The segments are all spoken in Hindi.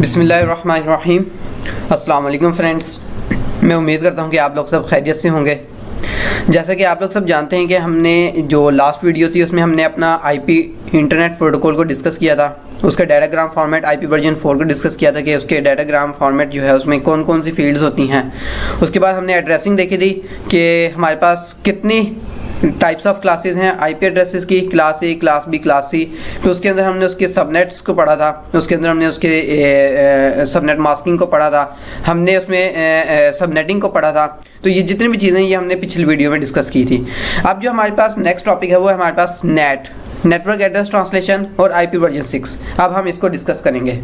बिस्मिल्लाहिर्रहमानिर्रहीम। अस्सलाम वालेकुम फ्रेंड्स, मैं उम्मीद करता हूँ कि आप लोग सब खैरियत से होंगे। जैसा कि आप लोग सब जानते हैं कि हमने जो लास्ट वीडियो थी उसमें हमने अपना आईपी इंटरनेट प्रोटोकॉल को डिस्कस किया था, उसका डाटाग्राम फॉर्मेट आईपी वर्जन 4 को डिस्कस किया था कि उसके डाटाग्राम फॉर्मेट जो है उसमें कौन कौन सी फील्ड्स होती हैं। उसके बाद हमने एड्रेसिंग देखी थी कि हमारे पास कितनी टाइप्स ऑफ क्लासेस हैं आईपी एड्रेसेस की, class A, class B, class C. तो उसके अंदर हमने उसके सबनेट्स को पढ़ा था, उसके अंदर हमने उसके सबनेट मास्किंग को पढ़ा था, हमने उसमें सबनेटिंग को पढ़ा था। तो ये जितनी भी चीज़ें ये हमने पिछली वीडियो में डिस्कस की थी। अब जो हमारे पास नेक्स्ट टॉपिक है वो है हमारे पास नेटवर्क एड्रेस ट्रांसलेशन और आईपी वर्जन 6। अब हम इसको डिस्कस करेंगे।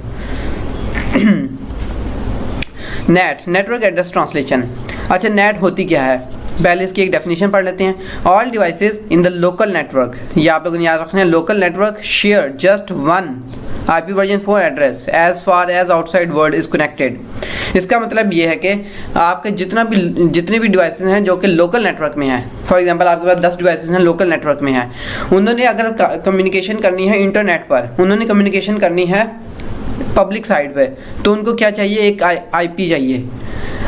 Network address translation. अच्छा, नेट होती क्या है, पहले इसकी एक डेफिनेशन पढ़ लेते हैं। All devices in the local network, ये आप लोगों ने याद रखना है, local network share just one IP version 4 address as far as outside world is connected. इसका मतलब ये है कि आपके जितने भी डिवाइसेस हैं जो कि लोकल नेटवर्क में हैं, फॉर एग्जांपल आपके पास 10 डिवाइसेस हैं लोकल नेटवर्क में हैं, उन्होंने अगर कम्युनिकेशन करनी है इंटरनेट पर, उन्होंने कम्युनिकेशन करनी है पब्लिक साइड पे, तो उनको क्या चाहिए, एक आईपी चाहिए।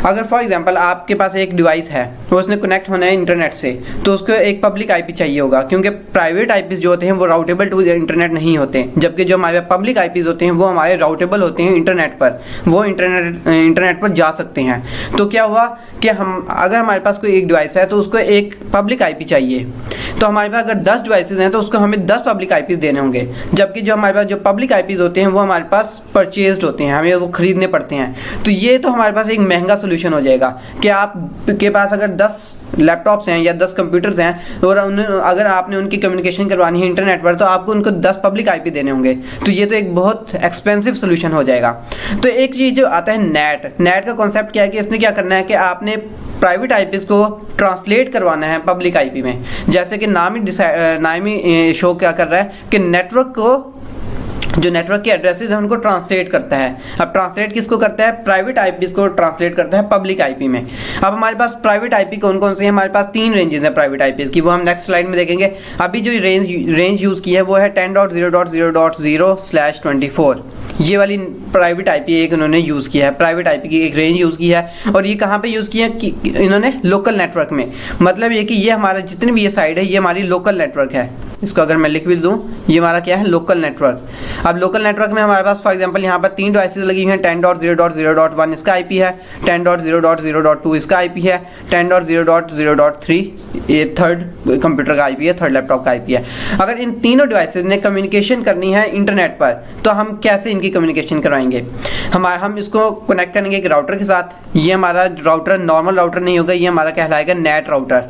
अगर फॉर एग्जांपल आपके पास एक डिवाइस है तो उसने कनेक्ट होना है इंटरनेट से, तो उसको एक पब्लिक आईपी चाहिए होगा, क्योंकि प्राइवेट आईपीज जो होते हैं वो राउटेबल टू इंटरनेट नहीं होते, जबकि जो हमारे पब्लिक आईपीज होते हैं वो हमारे राउटेबल होते हैं इंटरनेट पर, वो इंटरनेट पर जा सकते हैं। तो क्या हुआ कि अगर हमारे पास कोई एक डिवाइस है तो उसको एक पब्लिक आईपी चाहिए। तो हमारे पास अगर 10 डिवाइसेज हैं तो उसको हमें 10 पब्लिक आईपीज देने होंगे, जबकि जो हमारे पास जो पब्लिक आईपीज होते हैं वो हमारे पास परचेज्ड होते हैं, हमें वो खरीदने पड़ते हैं। तो ये तो हमारे पास एक महंगा सोल्यूशन हो जाएगा कि आपके पास अगर 10 लैपटॉप्स हैं या 10 कंप्यूटर्स हैं और अगर आपने उनकी कम्युनिकेशन करवानी है इंटरनेट पर, तो आपको उनको 10 पब्लिक आईपी देने होंगे। तो ये तो एक बहुत एक्सपेंसिव सोल्यूशन हो जाएगा। तो एक चीज़ जो आता है नेट का कॉन्सेप्ट क्या है कि इसने क्या करना है कि आपने प्राइवेट आईपीज को ट्रांसलेट करवाना है पब्लिक आईपी में। जैसे कि नाम ही शो क्या कर रहा है कि नेटवर्क को, जो नेटवर्क के एड्रेसेस हैं उनको ट्रांसलेट करता है। अब ट्रांसलेट किसको करता है, प्राइवेट आईपी को ट्रांसलेट करता है पब्लिक आईपी में। अब हमारे पास प्राइवेट आईपी कौन कौन से हैं, हमारे पास 3 रेंजेस हैं प्राइवेट आईपी की, वो हम नेक्स्ट स्लाइड में देखेंगे। अभी जो रेंज यूज़ की है वो है 10.0.0.0/24। ये वाली प्राइवेट आईपी एक इन्होंने यूज़ किया है, प्राइवेट आईपी की एक रेंज यूज़ की है। और ये कहाँ पे यूज़ किया है कि इन्होंने लोकल नेटवर्क में। मतलब ये कि ये हमारा जितनी भी ये साइड है ये हमारी लोकल नेटवर्क है। इसको अगर मैं लिख भी दूँ, ये हमारा क्या है, लोकल नेटवर्क। अब लोकल नेटवर्क में हमारे पास फॉर एग्जांपल यहाँ पर 3 डिवाइसेस लगी हुई हैं। 10.0.0.1 इसका आईपी है, 10.0.0.2 इसका आईपी है, 10.0.0.3 ये थर्ड कंप्यूटर का आईपी है, थर्ड लैपटॉप का आईपी है। अगर इन तीनों डिवाइसेस ने कम्युनिकेशन करनी है इंटरनेट पर, तो हम कैसे इनकी कम्युनिकेशन करवाएंगे। हम इसको कनेक्ट करेंगे एक राउटर के साथ। ये हमारा राउटर नॉर्मल राउटर नहीं होगा, ये हमारा कहलाएगा नेट राउटर।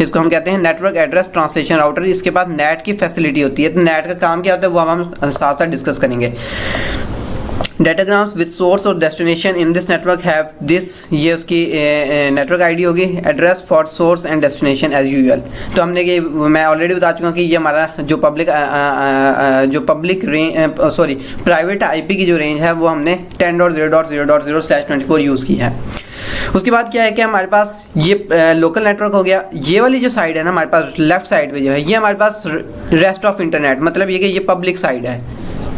इसको हम कहते हैं नेटवर्क एड्रेस ट्रांसलेशन राउटर। इसके बाद नेट की फैसिलिटी होती है। तो नेट का काम क्या होता है वो हम साथ साथ डिस्कस करेंगे। डाटाग्राम्स विद सोर्स और destination in this network have this, ये उसकी नेटवर्क आईडी होगी, address for source and destination as usual. तो हमने ये मैं ऑलरेडी बता चुका कि ये हमारा जो प्राइवेट आईपी की जो रेंज है वो हमने 10.0.0.0/24 यूज़ की है। उसके बाद क्या है कि हमारे पास ये लोकल नेटवर्क हो गया। ये वाली जो साइड है ना हमारे पास लेफ्ट साइड पे जो है, ये हमारे पास रेस्ट ऑफ इंटरनेट, मतलब ये कि ये पब्लिक साइड है,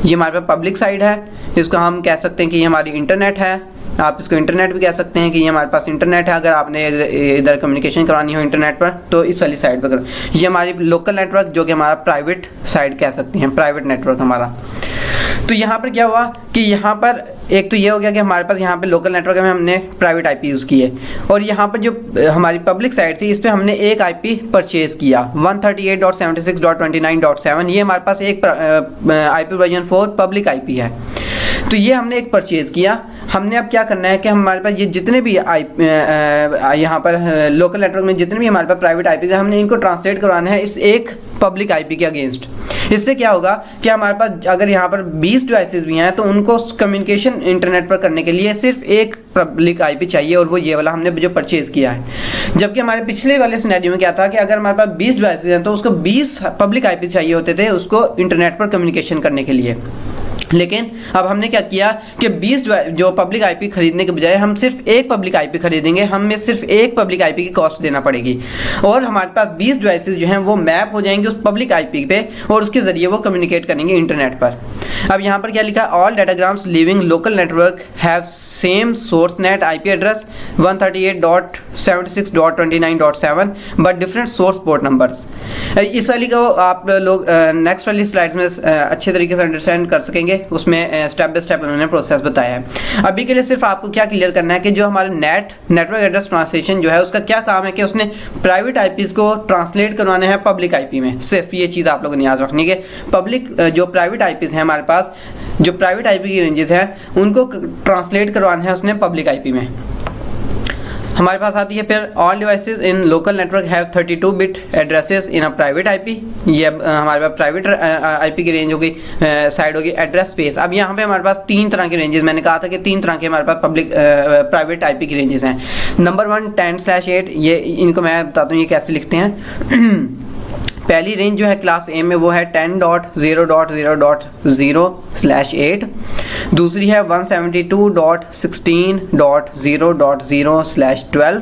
ये हमारे पास पब्लिक साइड है। इसको हम कह सकते हैं कि ये हमारी इंटरनेट है। आप इसको इंटरनेट भी कह सकते हैं कि ये हमारे पास इंटरनेट है। अगर आपने इधर कम्युनिकेशन करानी हो इंटरनेट पर तो इस वाली साइड पर करो। ये हमारी लोकल नेटवर्क जो कि हमारा प्राइवेट साइड कह सकते हैं, प्राइवेट नेटवर्क हमारा। तो यहाँ पर क्या हुआ कि यहाँ पर एक तो ये हो गया कि हमारे पास यहाँ पे लोकल नेटवर्क में हमने प्राइवेट आईपी यूज़ की है, और यहाँ पर जो हमारी पब्लिक साइट थी इस पर हमने एक आईपी परचेज किया 138.76.29.7। ये हमारे पास एक आईपी वर्जन 4 पब्लिक आईपी है। तो ये हमने एक परचेज किया। हमने अब क्या करना है कि हमारे पास ये जितने भी यहाँ पर लोकल नेटवर्क में जितने भी हमारे पास प्राइवेट आईपी है, हमने इनको ट्रांसलेट करवाना है इस एक पब्लिक आईपी के अगेंस्ट। इससे क्या होगा कि हमारे पास अगर यहाँ पर 20 डिवाइसेस भी हैं तो उनको कम्युनिकेशन इंटरनेट पर करने के लिए सिर्फ एक पब्लिक आईपी चाहिए, और वो ये वाला हमने जो परचेज किया है। जबकि हमारे पिछले वाले सिनेरियो में क्या था कि अगर हमारे पास 20 डिवाइसेस हैं तो उसको 20 पब्लिक आईपी चाहिए होते थे उसको इंटरनेट पर कम्युनिकेशन करने के लिए। लेकिन अब हमने क्या किया कि 20 जो पब्लिक आईपी खरीदने के बजाय हम सिर्फ एक पब्लिक आईपी खरीदेंगे, हमें सिर्फ एक पब्लिक आईपी की कॉस्ट देना पड़ेगी और हमारे पास 20 डिवाइसेस जो हैं वो मैप हो जाएंगे उस पब्लिक आईपी पे और उसके ज़रिए वो कम्युनिकेट करेंगे इंटरनेट पर। अब यहाँ पर क्या लिखा है, all datagrams leaving local network have same source NAT IP address 138.76.29.7 but different source port numbers. इस वाली को आप लोग नेक्स्ट वाली स्लाइड्स में अच्छे तरीके से अंडरस्टैंड कर सकेंगे, उसमें स्टेप बाय स्टेप उन्होंने प्रोसेस बताया है। अभी के लिए सिर्फ आपको क्या क्लियर करना है कि जो हमारे नेटवर्क एड्रेस ट्रांसलेशन जो है उसका क्या काम है कि उसने प्राइवेट आईपीज को ट्रांसलेट करवाने हैं पब्लिक आईपी में। सिर्फ ये चीज़ आप लोगों ने याद रखनी है कि पब्लिक जो प्राइवेट आईपीज हैं हमारे पास, जो प्राइवेट आईपी की रेंजेस हैं उनको ट्रांसलेट करवाना है उसने पब्लिक आईपी में। हमारे पास आती है फिर all devices in local network have 32 bit addresses in a private IP. ये हमारे पास प्राइवेट आईपी की रेंज होगी, साइड होगी एड्रेस स्पेस। अब यहाँ पे हमारे पास 3 तरह के रेंजेस, मैंने कहा था कि 3 तरह के हमारे पास प्राइवेट आईपी की रेंजेस हैं। नंबर 1 10/8, ये इनको मैं बताता हूँ ये कैसे लिखते हैं। पहली रेंज जो है क्लास ए में वो है 10.0.0.0/8। दूसरी है 172.16.0.0/12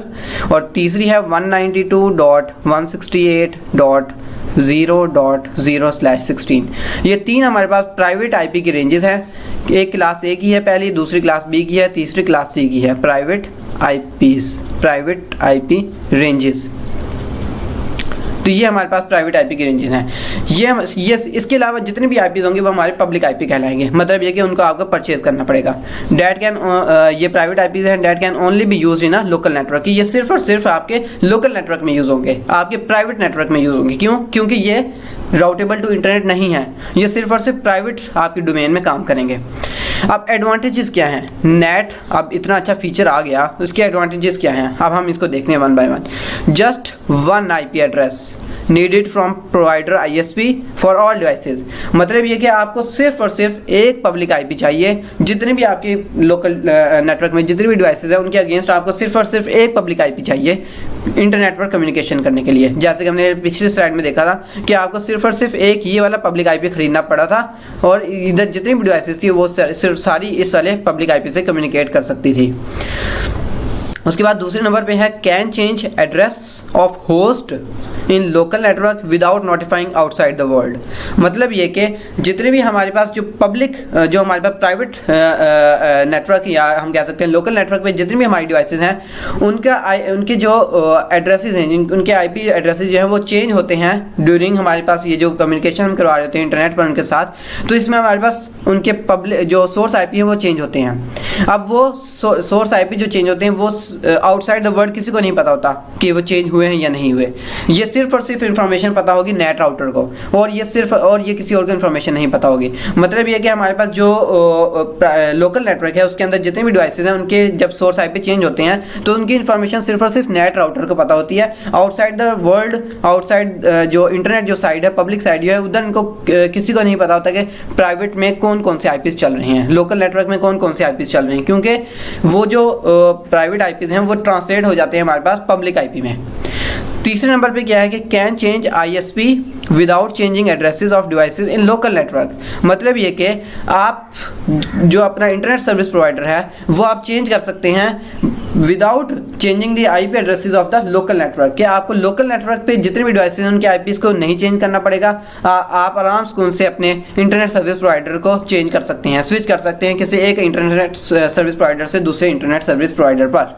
और तीसरी है 192.168.0.0/16। ये 3 हमारे पास प्राइवेट आईपी की रेंजेस हैं। एक क्लास ए की है पहली, दूसरी क्लास बी की है, तीसरी क्लास सी की है। प्राइवेट आईपी रेंजेस, तो ये हमारे पास प्राइवेट आईपी की रेंजेस हैं। ये इसके अलावा जितने भी आईपीज होंगे वो हमारे पब्लिक आईपी कहलाएंगे। मतलब ये कि उनको आपको परचेज करना पड़ेगा। डैट कैन ये प्राइवेट आईपीज हैं, that can only B use in a local network. ये सिर्फ और सिर्फ आपके लोकल नेटवर्क में यूज होंगे, आपके प्राइवेट नेटवर्क में यूज होंगे। क्यों? क्योंकि ये राउटेबल टू इंटरनेट नहीं है, ये सिर्फ और सिर्फ प्राइवेट आपके डोमेन में काम करेंगे। अब एडवांटेजेस क्या हैं? नेट अब इतना अच्छा फीचर आ गया, उसके एडवांटेजेस क्या हैं? अब हम इसको देखने one by one. Just one IP address needed from provider ISP for all devices. मतलब ये कि आपको सिर्फ और सिर्फ एक पब्लिक आईपी चाहिए। जितने भी आपके लोकल नेटवर्क में जितने भी डिवाइसेस हैं उनके अगेंस्ट आपको सिर्फ और सिर्फ एक पब्लिक आईपी चाहिए इंटरनेट पर कम्युनिकेशन करने के लिए। जैसे कि हमने पिछले स्लाइड में देखा था कि आपको सिर्फ और सिर्फ एक ये वाला पब्लिक आईपी खरीदना पड़ा था और इधर जितनी भी डिवाइसेस थी वो सिर्फ सारी इस वाले पब्लिक आईपी से कम्युनिकेट कर सकती थी। उसके बाद दूसरे नंबर पे है can change address of host in local network without notifying outside the world. मतलब ये कि जितने भी हमारे पास जो पब्लिक जो हमारे पास प्राइवेट नेटवर्क या हम कह सकते हैं लोकल नेटवर्क पे जितनी भी हमारी डिवाइसेस हैं उनके जो एड्रेसेस हैं, उनके आईपी एड्रेसेस जो हैं वो चेंज होते हैं ड्यूरिंग हमारे पास ये जो कम्युनिकेशन हम करवा रहे होते हैं इंटरनेट पर उनके साथ। तो इसमें हमारे पास उनके पब्लिक जो सोर्स आईपी है वो चेंज होते हैं। अब वो सोर्स आईपी जो चेंज होते हैं वो आउटसाइड द वर्ल्ड किसी को नहीं पता होता कि वो चेंज हुए हैं या नहीं हुए। ये सिर्फ और सिर्फ इंफॉर्मेशन पता होगी नेट राउटर को, और ये किसी और को इंफॉर्मेशन नहीं पता होगी। मतलब ये कि हमारे पास जो लोकल नेटवर्क है उसके अंदर जितने भी डिवाइसेस हैं उनके जब सोर्स आईपी चेंज होते हैं तो उनकी इंफॉर्मेशन सिर्फ और सिर्फ नेट राउटर को पता होती है। आउटसाइड द वर्ल्ड, आउटसाइड जो इंटरनेट जो साइड है, पब्लिक साइड जो है, उधर इनको किसी को नहीं पता होता कि प्राइवेट में कौन कौन से आईपीज चल रहे हैं, लोकल नेटवर्क में कौन कौन से आईपीज चल रहे हैं, क्योंकि वो जो प्राइवेट आईपीज हैं वो ट्रांसलेट हो जाते हैं हमारे पास पब्लिक आईपी में। तीसरे नंबर पे क्या है कि can change ISP without changing addresses of devices in local network. मतलब ये कि आप जो अपना इंटरनेट सर्विस प्रोवाइडर है वो आप चेंज कर सकते हैं without changing the IP addresses of the local network. कि आपको लोकल नेटवर्क पे जितने भी डिवाइसेस हैं उनके आईपीस को नहीं चेंज करना पड़ेगा। आप आराम से उनसे अपने इंटरनेट सर्विस प्रोवाइडर को चेंज कर सकते हैं, स्विच कर सकते हैं किसी एक इंटरनेट सर्विस प्रोवाइडर से दूसरे इंटरनेट सर्विस प्रोवाइडर पर।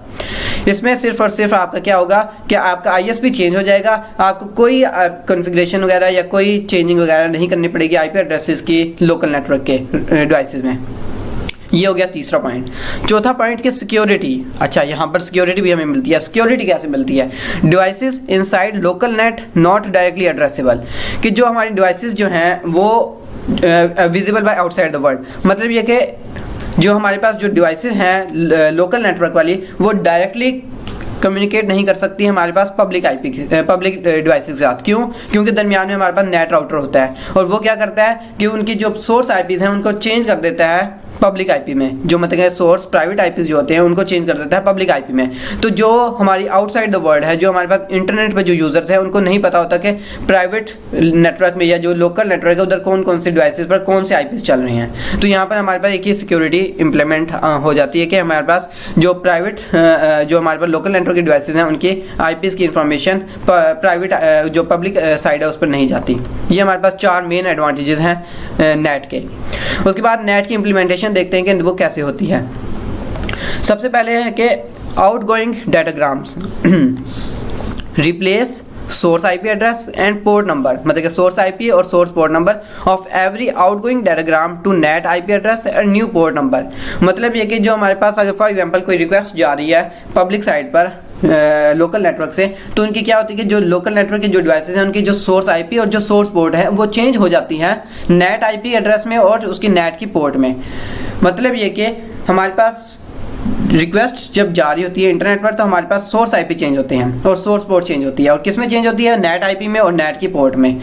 इसमें सिर्फ और सिर्फ आपका क्या होगा कि आपका आईएसपी चेंज हो जाएगा, आपको कोई कॉन्फ़िगरेशन वगैरह या कोई चेंजिंग वगैरह नहीं करनी पड़ेगी आईपी एड्रेसेस की लोकल नेटवर्क के डिवाइसेस में। ये हो गया तीसरा पॉइंट। चौथा पॉइंट कि सिक्योरिटी। अच्छा, यहाँ पर सिक्योरिटी भी हमें मिलती है। सिक्योरिटी कैसे मिलती है? Devices inside local net not directly addressable. कि जो हमारी डिवाइसेस जो हैं वो visible by outside the world. मतलब ये कि जो हमारे पास जो डिवाइसेस हैं लोकल नेटवर्क वाली वो डायरेक्टली कम्युनिकेट नहीं कर सकती हमारे पास पब्लिक डिवाइसेस के साथ। क्यों? क्योंकि दरमियान में हमारे पास नेट राउटर होता है और वो क्या करता है कि उनकी जो सोर्स आईपीज हैं उनको चेंज कर देता है पब्लिक आईपी में, जो मतलब सोर्स प्राइवेट आईपी जो होते हैं उनको चेंज कर देता है पब्लिक आईपी में। तो जो हमारी आउटसाइड द वर्ल्ड है, जो हमारे पास इंटरनेट पे जो यूजर्स हैं, उनको नहीं पता होता कि प्राइवेट नेटवर्क में या जो लोकल नेटवर्क है उधर कौन कौन से डिवाइसेस पर कौन से आईपीस चल रही हैं। तो यहाँ पर हमारे पास एक ही सिक्योरिटी इंप्लीमेंट हो जाती है कि हमारे पास जो प्राइवेट जो हमारे पास लोकल नेटवर्क के डिवाइसेस हैं उनकी आईपीस की इंफॉर्मेशन प्राइवेट जो पब्लिक साइड है उस पर नहीं जाती। ये हमारे पास 4 मेन एडवांटेजेस हैं नेट के। उसके बाद नेट की इम्प्लीमेंटेशन देखते हैं कि वो कैसे होती है। सबसे पहले है कि outgoing datagrams replace source IP address and port number, मतलब कि सोर्स आईपी और source port number of every outgoing datagram to NAT IP address and new port number. मतलब ये कि जो हमारे पास अगर फॉर एग्जांपल कोई रिक्वेस्ट जा रही है पब्लिक साइट पर लोकल नेटवर्क से, तो उनकी क्या होती है कि जो लोकल नेटवर्क के जो डिवाइसेस हैं उनकी जो सोर्स आईपी और जो सोर्स पोर्ट है वो चेंज हो जाती है नेट आईपी एड्रेस में और उसकी नेट की पोर्ट में। मतलब ये कि हमारे पास रिक्वेस्ट जब जारी होती है इंटरनेट पर तो हमारे पास सोर्स आईपी चेंज होते हैं और सोर्स पोर्ट चेंज होती है। और किस में चेंज होती है? नेट आईपी में और नेट की पोर्ट में।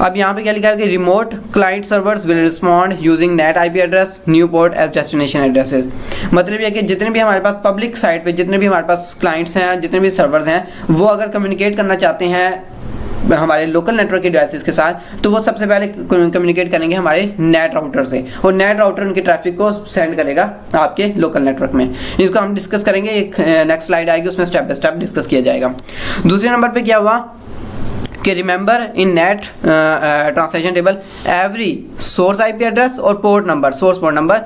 अब यहाँ पे क्या लिखा है कि remote client servers will respond using NAT IP address new port as destination addresses. मतलब ये कि जितने भी हमारे पास पब्लिक साइट पे जितने भी हमारे पास क्लाइंट्स हैं, जितने भी सर्वर्स हैं, वो अगर कम्युनिकेट करना चाहते हैं हमारे लोकल नेटवर्क के डिवाइसेस के साथ, तो वो सबसे पहले कम्युनिकेट करेंगे हमारे नेट राउटर से, और नेट राउटर उनकी ट्रैफिक को सेंड करेगा आपके लोकल नेटवर्क में। इसको हम डिस्कस करेंगे, एक नेक्स्ट स्लाइड आएगी उसमें स्टेप बाय स्टेप डिस्कस किया जाएगा। दूसरे नंबर पे क्या हुआ कि remember in NAT translation table every source IP address और port number, source port number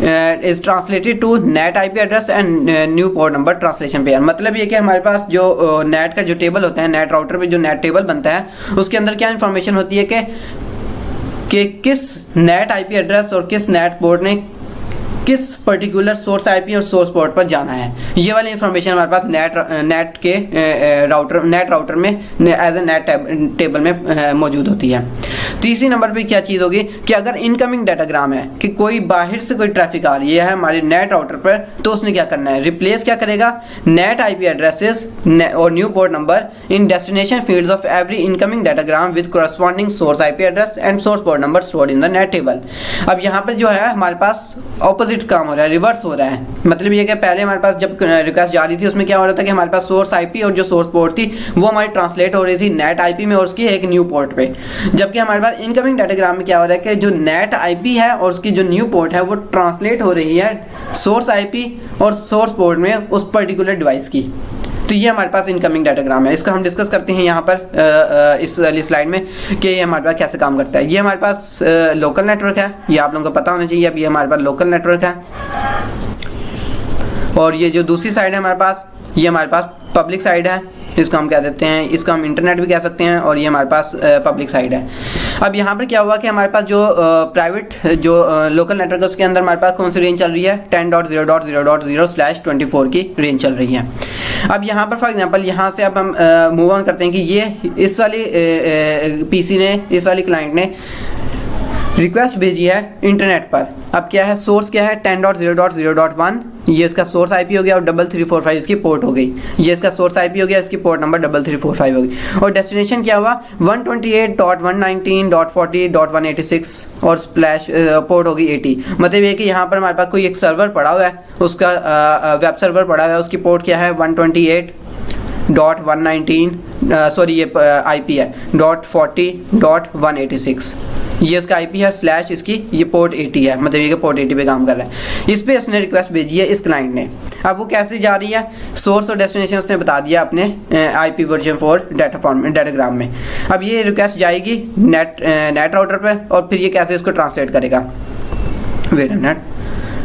is translated to NAT IP address and new port number translation pair. मतलब ये कि हमारे पास जो नेट का जो टेबल होता है, नेट राउटर पे जो नेट टेबल बनता है, उसके अंदर क्या इंफॉर्मेशन होती है कि किस नेट आईपी एड्रेस और किस नेट पोर्ट ने किस पर्टिकुलर सोर्स आईपी और सोर्स पोर्ट पर जाना है। ये वाली इंफॉर्मेशन हमारे पास नेट राउटर में एज ए नेट टेबल में मौजूद होती है। तीसरी नंबर पे क्या चीज़ होगी कि अगर इनकमिंग डाटाग्राम है कि कोई बाहर से कोई ट्रैफिक आ रही है हमारे नेट राउटर पर, तो उसने क्या करना है? रिप्लेस क्या करेगा? नेट आईपी एड्रेसेस और new port number in destination fields of every incoming datagram with corresponding source IP address and source port number stored in the NAT table. अब यहाँ पर जो है हमारे पास ऑपोजिट काम हो रहा है, रिवर्स हो रहा है। मतलब ये कि पहले हमारे पास जब रिक्वेस्ट जा रही थी उसमें क्या हो रहा था कि हमारे पास सोर्स आईपी और जो सोर्स पोर्ट थी वो हमारी ट्रांसलेट हो रही थी नेट आईपी में और उसकी एक न्यू पोर्ट पे। जबकि हमारे पास इनकमिंग डाटाग्राम में क्या हो रहा है कि जो नेट आईपी है और उसकी जो न्यू पोर्ट है वो ट्रांसलेट हो रही है सोर्स आईपी और सोर्स पोर्ट में उस पर्टिकुलर डिवाइस की। तो ये हमारे पास इनकमिंग डाटाग्राम है। इसको हम डिस्कस करते हैं यहाँ पर इस वाली स्लाइड में कि ये हमारे पास कैसे काम करता है। ये हमारे पास लोकल नेटवर्क है, ये आप लोगों को पता होना चाहिए। अब ये हमारे पास लोकल नेटवर्क है और ये जो दूसरी साइड है हमारे पास, ये हमारे पास पब्लिक साइड है। इसको हम क्या देते हैं? इसको हम इंटरनेट भी कह सकते हैं और ये हमारे पास पब्लिक साइड है। अब यहाँ पर क्या हुआ कि हमारे पास जो प्राइवेट जो लोकल नेटवर्क है उसके अंदर हमारे पास कौन सी रेंज चल रही है? 10.0.0.0/24 की रेंज चल रही है। अब यहाँ पर फॉर एग्जांपल यहाँ से अब हम मूव ऑन करते हैं कि ये इस वाली पीसी ने, इस वाली क्लाइंट ने रिक्वेस्ट भेजी है इंटरनेट पर। अब क्या है? सोर्स क्या है? 10.0.0.1, ये इसका सोर्स आईपी हो गया और 3345 इसकी पोर्ट हो गई। ये इसका सोर्स आईपी हो गया, इसकी पोर्ट नंबर 3345 हो गई। और डेस्टिनेशन क्या हुआ? 128.119.40.186 और स्लैश पोर्ट होगी 80। मतलब ये कि यहाँ पर हमारे पास कोई एक सर्वर पड़ा हुआ है, उसका वेब सर्वर पड़ा हुआ है, उसकी पोर्ट क्या है? 128.119 सॉरी ये आईपी है .40.186, ये इसका आईपी है स्लैश इसकी ये पोर्ट 80 है। मतलब ये कि पोर्ट 80 पे काम कर रहा है। इस पे उसने रिक्वेस्ट भेजी है इस क्लाइंट ने। अब वो कैसे जा रही है? सोर्स और डेस्टिनेशन उसने बता दिया अपने IPv4 डाटाग्राम में। अब ये रिक्वेस्ट जाएगी नेट राउटर पे और फिर ये कैसे इसको ट्रांसलेट करेगा? Wait a minute.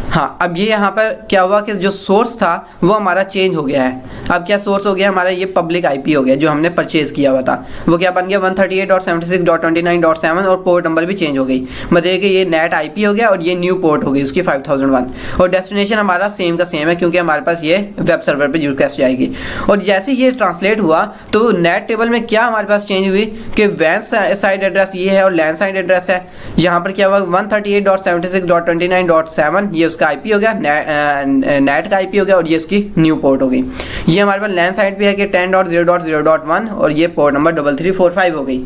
हाँ, अब ये यहाँ पर क्या हुआ कि जो सोर्स था वो हमारा चेंज हो गया है। अब क्या सोर्स हो गया हमारा? ये पब्लिक आईपी हो गया जो हमने परचेज किया हुआ था। वो क्या बन गया? 138.76.29.7 और पोर्ट नंबर भी चेंज हो गई। मतलब कि ये नेट आईपी हो गया और ये न्यू पोर्ट हो गई उसकी 5001। और डेस्टिनेशन हमारा सेम का सेम है क्योंकि हमारे पास ये वेब सर्वर पर रिक्वेस्ट जाएगी। और जैसे ये ट्रांसलेट हुआ तो नेट टेबल में क्या हमारे पास चेंज हुई कि वैन साइड एड्रेस ये है और लैन साइड एड्रेस है। यहाँ पर क्या हुआ? 138.76.29.7 ये उसका आईपी हो गया, नेट का आईपी हो गया और ये इसकी न्यू पोर्ट हो गई। ये हमारे पास लैन साइड पे है कि 10.0.0.1 और ये पोर्ट नंबर 3345 हो गई।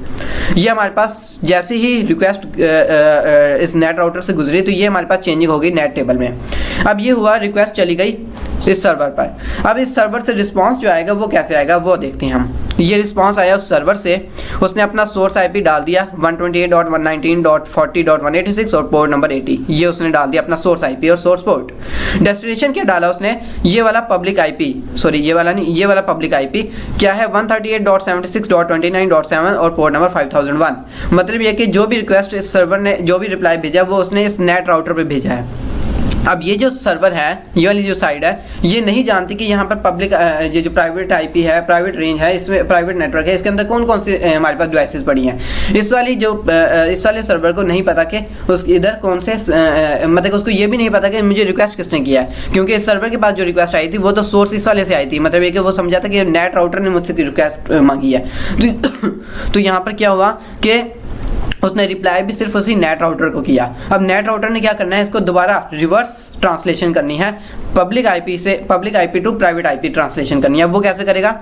ये हमारे पास जैसे ही रिक्वेस्ट इस नेट राउटर से गुजरी तो ये हमारे पास चेंजिंग हो गई नेट टेबल में। अब ये हुआ, रिक्वेस्ट चली गई इस सर्वर पर। अब इस सर्वर से रिस्पांस जो आएगा वो कैसे आएगा वो देखते हैं हम। ये रिस्पांस आया उस सर्वर से, उसने अपना सोर्स आईपी डाल दिया 128.119.40.186 और पोर्ट नंबर 80, ये उसने डाल दिया अपना सोर्स आईपी और सोर्स पोर्ट। डेस्टिनेशन क्या डाला उसने, ये वाला पब्लिक आईपी, सॉरी ये वाला नहीं, ये वाला पब्लिक आईपी क्या है 138.76.29.7 और पोर्ट नंबर 5001। मतलब ये कि जो भी रिक्वेस्ट इस सर्वर ने जो भी रिप्लाई भेजा वो उसने इस नेट राउटर पे भेजा है। अब ये जो सर्वर है, ये वाली जो साइड है, ये नहीं जानती कि यहाँ पर पब्लिक ये जो प्राइवेट आईपी है, प्राइवेट रेंज है, इसमें प्राइवेट नेटवर्क है, इसके अंदर कौन कौन सी हमारे पास डिवाइसेस पड़ी हैं। इस वाले सर्वर को नहीं पता कि उस इधर कौन से मतलब उसको ये भी नहीं पता कि मुझे रिक्वेस्ट किसने किया है, क्योंकि इस सर्वर के पास जो रिक्वेस्ट आई थी वो तो सोर्स इस वाले से आई थी। मतलब ये कि वो समझा था कि नेट राउटर ने मुझसे रिक्वेस्ट मांगी है। तो यहाँ पर क्या हुआ कि उसने रिप्लाई भी सिर्फ उसी नेट राउटर को किया। अब नेट राउटर ने क्या करना है, इसको दोबारा रिवर्स ट्रांसलेशन करनी है, पब्लिक आईपी से public IP to private IP translation करनी है। वो कैसे करेगा,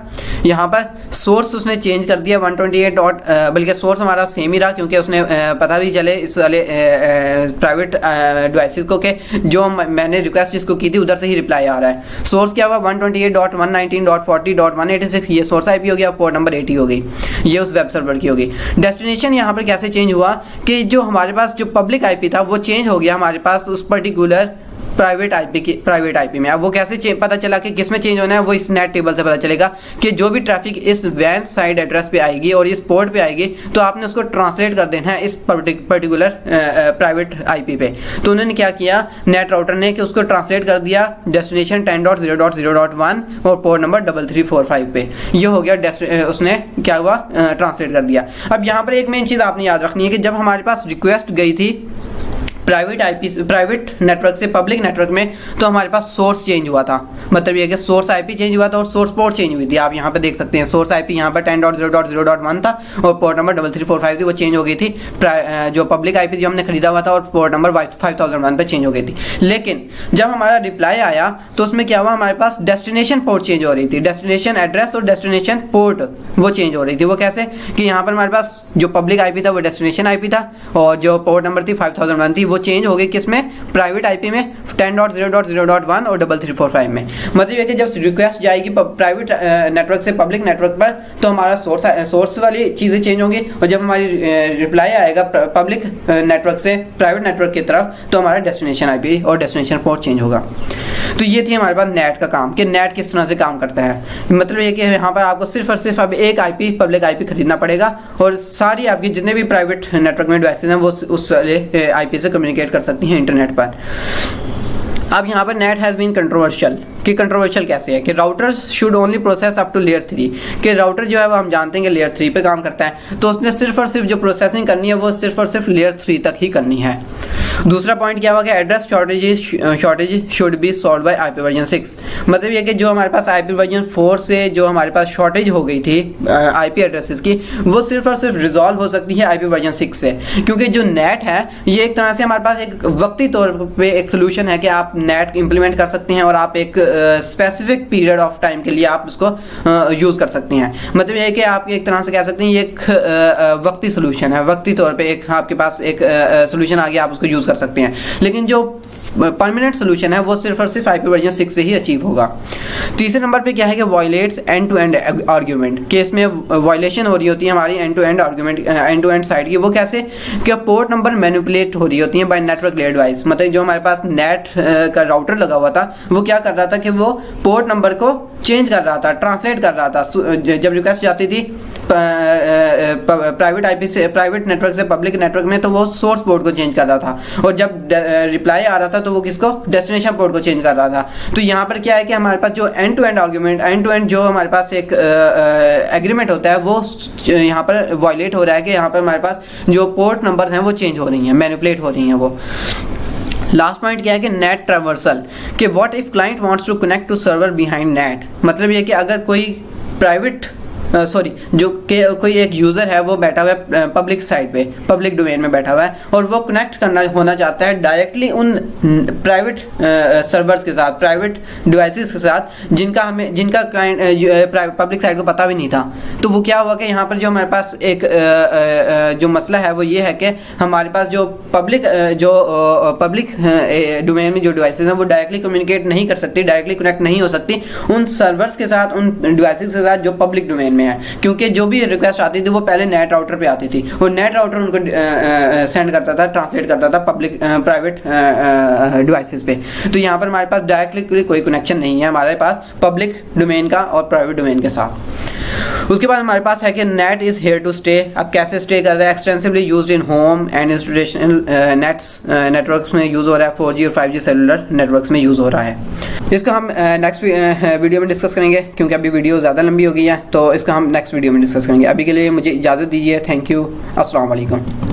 यहाँ पर सोर्स उसने चेंज कर दिया 128 बल्कि सोर्स हमारा सेम ही रहा, क्योंकि उसने पता भी चले इस वाले प्राइवेट डिवाइसेस को कि जो मैंने रिक्वेस्ट जिसको की थी उधर से ही रिप्लाई आ रहा है। सोर्स क्या हुआ 128.119.40.186, ये सोर्स आईपी हो गया, पोर्ट नंबर 80 हो गई, ये उस वेब सर्वर की होगी। डेस्टिनेशन यहाँ पर कैसे चेंज हुआ कि जो हमारे पास जो पब्लिक आईपी था वो चेंज हो गया हमारे पास उस पर्टिकुलर प्राइवेट आईपी में। अब वो कैसे पता चला कि किस में चेंज होना है, वो इस नेट टेबल से पता चलेगा कि जो भी ट्रैफिक इस वैन साइड एड्रेस पे आएगी और इस पोर्ट पे आएगी तो आपने उसको ट्रांसलेट कर देना है इस पर्टिकुलर प्राइवेट आईपी पे। तो उन्होंने क्या किया नेट राउटर ने कि उसको ट्रांसलेट कर दिया डेस्टिनेशन 10.0.0.1 और पोर्ट नंबर 3345 पे। ये हो गया उसने क्या हुआ ट्रांसलेट कर दिया। अब यहाँ पर एक मेन चीज़ आपने याद रखनी है कि जब हमारे पास रिक्वेस्ट गई थी प्राइवेट नेटवर्क से पब्लिक नेटवर्क में तो हमारे पास सोर्स चेंज हुआ था। मतलब ये कि सोर्स आईपी चेंज हुआ था और सोर्स पोर्ट चेंज हुई थी। आप यहाँ पे देख सकते हैं सोर्स आईपी यहाँ पर 10.0.0.1 था और पोर्ट नंबर 3345 थी, वो चेंज हो गई थी। जो पब्लिक आईपी जो हमने खरीदा हुआ था और पोर्ट नंबर 5001 पे चेंज हो गई थी। लेकिन जब हमारा रिप्लाई आया तो उसमें क्या हुआ, हमारे पास डेस्टिनेशन पोर्ट चेंज हो रही थी, डेस्टिनेशन एड्रेस और डेस्टिनेशन पोर्ट वो चेंज हो रही थी। वो कैसे कि यहाँ पर हमारे पास जो पब्लिक आईपी था वो डेस्टिनेशन आईपी था और जो पोर्ट नंबर थी 5001 थी वो चेंज हो गई किसमें, प्राइवेट आईपी में 10.0.0.1 और 3345 में। मतलब ये कि जब रिक्वेस्ट जाएगी प्राइवेट नेटवर्क से पब्लिक नेटवर्क पर तो हमारा सोर्स वाली चीज़ें चेंज होंगी और जब हमारी रिप्लाई आएगा पब्लिक नेटवर्क से प्राइवेट नेटवर्क की तरफ तो हमारा डेस्टिनेशन आईपी और डेस्टिनेशन पोर्ट चेंज होगा। तो ये थी हमारे पास नेट का काम कि नेट किस तरह से काम करता है। मतलब ये कि यहाँ पर आपको सिर्फ और सिर्फ अब एक आईपी पब्लिक आईपी खरीदना पड़ेगा और सारी आपकी जितने भी प्राइवेट नेटवर्क में डिवाइसेज हैं वो उस वाले आईपी से कम्युनिकेट कर सकती हैं इंटरनेट पर। अब यहाँ पर नेट हैज़ बीन कंट्रोवर्शियल कि कंट्रोवर्शियल कैसे है कि router should only process up to layer 3 कि राउटर जो है वो हम जानते हैं कि लेयर 3 पे काम करता है, तो उसने सिर्फ और सिर्फ जो प्रोसेसिंग करनी है वो सिर्फ और सिर्फ लेयर 3 तक ही करनी है। दूसरा पॉइंट क्या हुआ कि address shortage should be solve by IP version 6। मतलब ये कि जो हमारे पास आईपी वर्जन 4 से जो हमारे पास शॉर्टेज हो गई थी आईपी एड्रेसेस की वो सिर्फ और सिर्फ रिजॉल्व हो सकती है आईपी वर्जन 6 से, क्योंकि जो नेट है ये एक तरह से हमारे पास एक वक्ती तौर पे एक सोल्यूशन है कि आप नेट इंप्लीमेंट कर सकते हैं और आप एक स्पेसिफिक पीरियड ऑफ टाइम के लिए आप उसको यूज़ कर सकते हैं। मतलब ये है कि आप एक तरह से कह सकते हैं ये एक वक्ती सोल्यूशन है, वक्ती तौर पे एक आपके पास एक सोल्यूशन आ गया आप उसको यूज़ कर सकते हैं। लेकिन जो परमानेंट सोल्यूशन है वो सिर्फ और सिर्फ आईपी वर्जन 6 से ही अचीव होगा। तीसरे नंबर पे क्या है कि violates end to end argument, case में वायलेशन हो रही होती है हमारी end to end argument end to end side की। वो कैसे कि पोर्ट नंबर मैनिपुलेट हो रही होती है बाय नेटवर्क लेयर डिवाइस। मतलब जो हमारे पास नेट का राउटर लगा हुआ था वो क्या कर रहा था कि वो पोर्ट नंबर को चेंज कर रहा था, ट्रांसलेट कर रहा था। जब रिक्वेस्ट जाती थी प्राइवेट आईपी से प्राइवेट नेटवर्क से पब्लिक नेटवर्क में तो वो सोर्स पोर्ट को चेंज कर रहा था और जब रिप्लाई आ रहा था तो वो किसको, डेस्टिनेशन पोर्ट को चेंज कर रहा था। तो यहाँ पर क्या है कि हमारे पास जो end to end argument end to end जो हमारे पास एक एग्रीमेंट होता है वो यहाँ पर वायलेट हो रहा है कि यहाँ पर हमारे पास जो पोर्ट नंबर हैं वो चेंज हो रही हैं, मैनिपुलेट हो रही हैं वो। लास्ट पॉइंट क्या है कि नेट ट्रैवर्सल कि what if client wants to connect to server behind NAT. मतलब ये कि अगर कोई प्राइवेट सॉरी जो कोई एक यूज़र है वो बैठा हुआ है पब्लिक साइट पे, पब्लिक डोमेन में बैठा हुआ है और वो कनेक्ट करना होना चाहता है डायरेक्टली उन प्राइवेट सर्वर्स के साथ, प्राइवेट डिवाइसेस के साथ जिनका क्लाइंट पब्लिक साइट को पता भी नहीं था। तो वो क्या हुआ कि यहाँ पर जो हमारे पास एक जो मसला है वो ये है कि हमारे पास जो पब्लिक डोमेन में जो डिवाइसेस हैं वो डायरेक्टली कम्युनिकेट नहीं कर सकती, डायरेक्टली कनेक्ट नहीं हो सकती उन सर्वर्स के साथ, उन डिवाइसेस के साथ जो पब्लिक डोमेन में है, क्योंकि जो भी रिक्वेस्ट आती थी वो पहले नेट राउटर पे आती थी और नेट राउटर उनको सेंड करता था, ट्रांसलेट करता था पब्लिक प्राइवेट डिवाइसेस पे। तो यहाँ पर हमारे पास डायरेक्टली कोई कनेक्शन नहीं है हमारे पास पब्लिक डोमेन का और प्राइवेट डोमेन के साथ। उसके बाद हमारे पास है कि NAT is here to stay. अब कैसे स्टे कर रहा है? Extensively used in home and institutional networks में यूज हो रहा है, 4G और 5G सेलुलर नेटवर्क्स में यूज हो रहा है। इसका हम नेक्स्ट वीडियो में डिस्कस करेंगे, क्योंकि अभी वीडियो ज़्यादा लंबी हो गई है, तो इसका हम नेक्स्ट वीडियो में डिस्कस करेंगे। अभी के लिए मुझे इजाज़त दीजिए। Thank you. अस्सलाम वालेकुम।